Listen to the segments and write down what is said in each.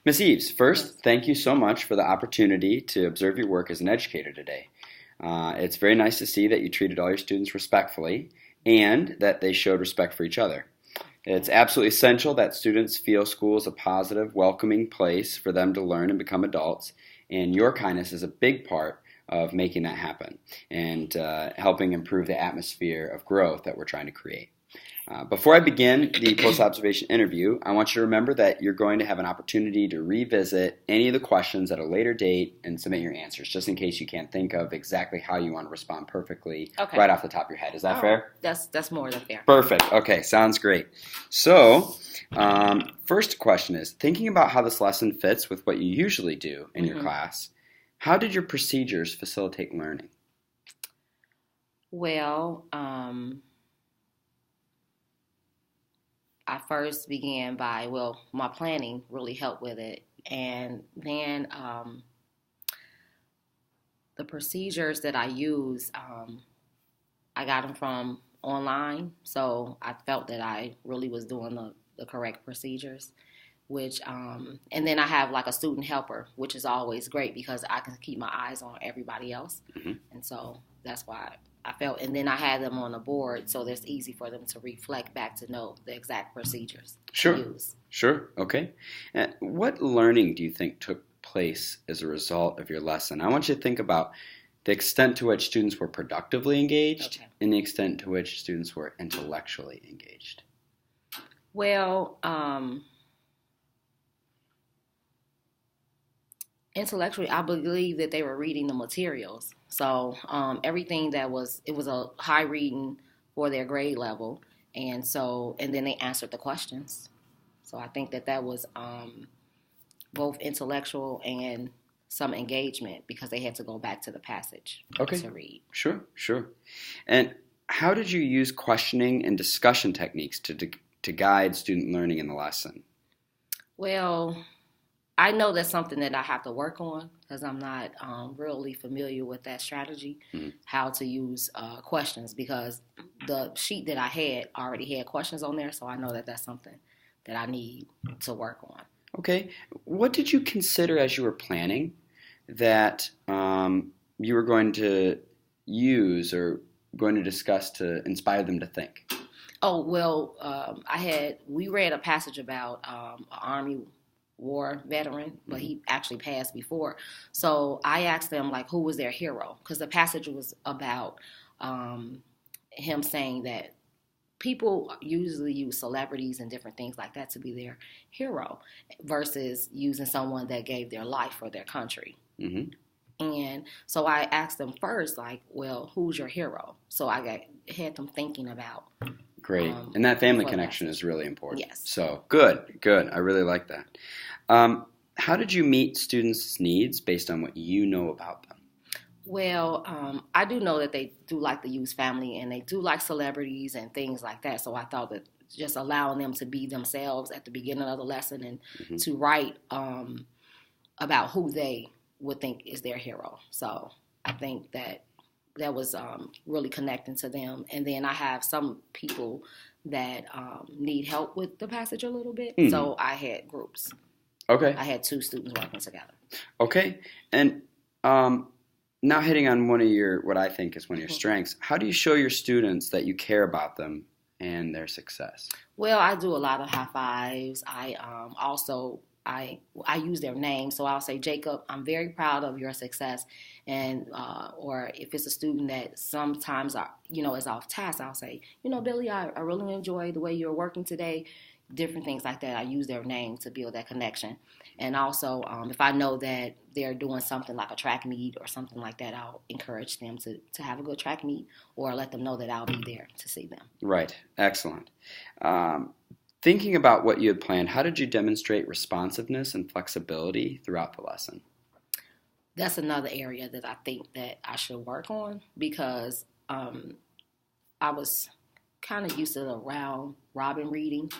Miss Eves, first, thank you so much for the opportunity to observe your work as an educator today. It's very nice to see that you treated all your students respectfully and that they showed respect for each other. It's absolutely essential that students feel school is a positive, welcoming place for them to learn and become adults, and your kindness is a big part of making that happen and helping improve the atmosphere of growth that we're trying to create. Before I begin the post-observation interview, I want you to remember that you're going to have an opportunity to revisit any of the questions at a later date and submit your answers, just in case you can't think of exactly how you want to respond perfectly right off the top of your head. Is that fair? That's more than fair. Perfect. Okay, sounds great. So, first question is, thinking about how this lesson fits with what you usually do in your class, how did your procedures facilitate learning? Well, I first began by, my planning really helped with it. And then the procedures that I use, I got them from online. So I felt that I really was doing the correct procedures, and then I have like a student helper, which is always great because I can keep my eyes on everybody else. And so that's why I felt, and then I had them on a board, so it's easy for them to reflect back to know the exact procedures to use. Sure. Okay. What learning do you think took place as a result of your lesson? I want you to think about the extent to which students were productively engaged and the extent to which students were intellectually engaged. Well, intellectually, I believe that they were reading the materials. So everything it was a high reading for their grade level. And then they answered the questions. So I think that was both intellectual and some engagement because they had to go back to the passage to read. Sure. And how did you use questioning and discussion techniques to guide student learning in the lesson? Well, I know that's something that I have to work on because I'm not really familiar with that strategy, how to use questions, because the sheet that I had already had questions on there, so I know that that's something that I need to work on. Okay. What did you consider as you were planning that you were going to use or going to discuss to inspire them to think? Oh, well, we read a passage about an Army war veteran, but he actually passed before. So I asked them, like, who was their hero? Because the passage was about him saying that people usually use celebrities and different things like that to be their hero versus using someone that gave their life for their country. And so I asked them first, like, well, who's your hero? So I had them thinking about. Great. And that family connection is really important. Yes. So good. I really like that. How did you meet students' needs based on what you know about them? Well, I do know that they do like to use family and they do like celebrities and things like that. So I thought that just allowing them to be themselves at the beginning of the lesson and to write about who they would think is their hero. So I think that was really connecting to them. And then I have some people that need help with the passage a little bit. So I had groups. Okay. I had 2 students working together. Okay. And now hitting on what I think is one of your strengths, how do you show your students that you care about them and their success? Well, I do a lot of high fives. I use their name, so I'll say, Jacob, I'm very proud of your success. And or if it's a student that sometimes is off task, I'll say, Billy, I really enjoy the way you're working today. Different things like that. I use their name to build that connection. And also, if I know that they're doing something like a track meet or something like that, I'll encourage them to have a good track meet or let them know that I'll be there to see them. Right. Excellent. Thinking about what you had planned, how did you demonstrate responsiveness and flexibility throughout the lesson? That's another area that I think that I should work on because I was kind of used to the round robin reading,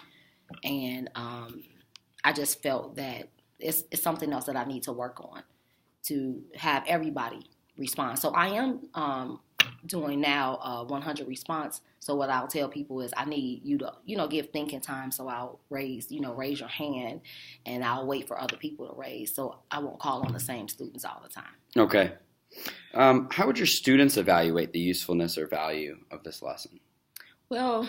and I just felt that it's something else that I need to work on to have everybody respond. So I am doing now 100 response. So what I'll tell people is I need you to, give thinking time. So I'll raise your hand, and I'll wait for other people to raise. So I won't call on the same students all the time. Okay. How would your students evaluate the usefulness or value of this lesson? Well,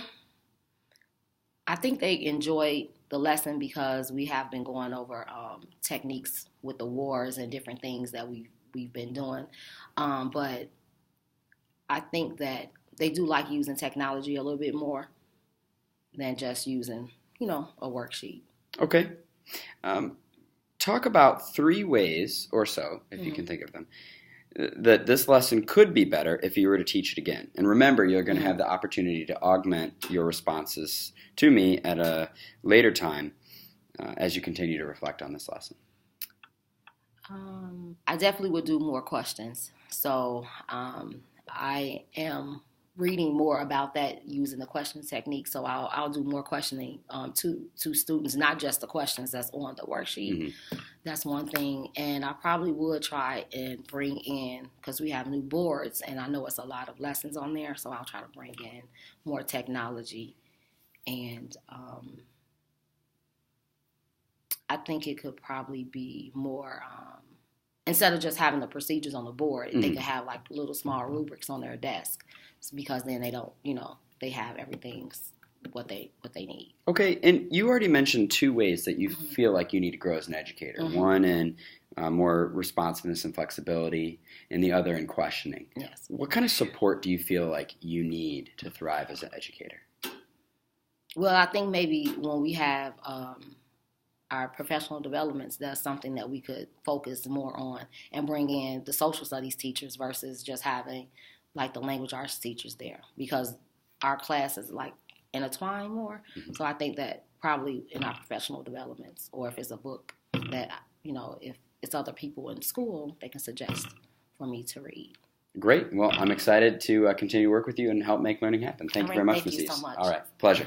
I think they enjoyed the lesson because we have been going over techniques with the wars and different things that we've been doing. But I think that they do like using technology a little bit more than just using, a worksheet. Okay. Talk about 3 ways or so, if you can think of them, that this lesson could be better if you were to teach it again. And remember, you're going to have the opportunity to augment your responses to me at a later time as you continue to reflect on this lesson. I definitely would do more questions. So I am reading more about that using the question technique. So I'll do more questioning to students, not just the questions that's on the worksheet. Mm-hmm. That's one thing. And I probably would try and bring in, because we have new boards, and I know it's a lot of lessons on there, so I'll try to bring in more technology. And I think it could probably be more, instead of just having the procedures on the board, mm-hmm. they could have like little small rubrics on their desk, because then they don't, they have everything what they need. Okay, and you already mentioned 2 ways that you mm-hmm. feel like you need to grow as an educator. Mm-hmm. One in more responsiveness and flexibility, and the other in questioning. Yes. What kind of support do you feel like you need to thrive as an educator? Well, I think maybe when we have our professional developments, that's something that we could focus more on and bring in the social studies teachers versus just having like the language arts teachers there, because our classes like intertwine more. Mm-hmm. So I think that probably in our professional developments, or if it's a book that, if it's other people in school, they can suggest for me to read. Great. Well, I'm excited to continue to work with you and help make learning happen. Thank you very much, Ms. Thank you so much. All right. Pleasure.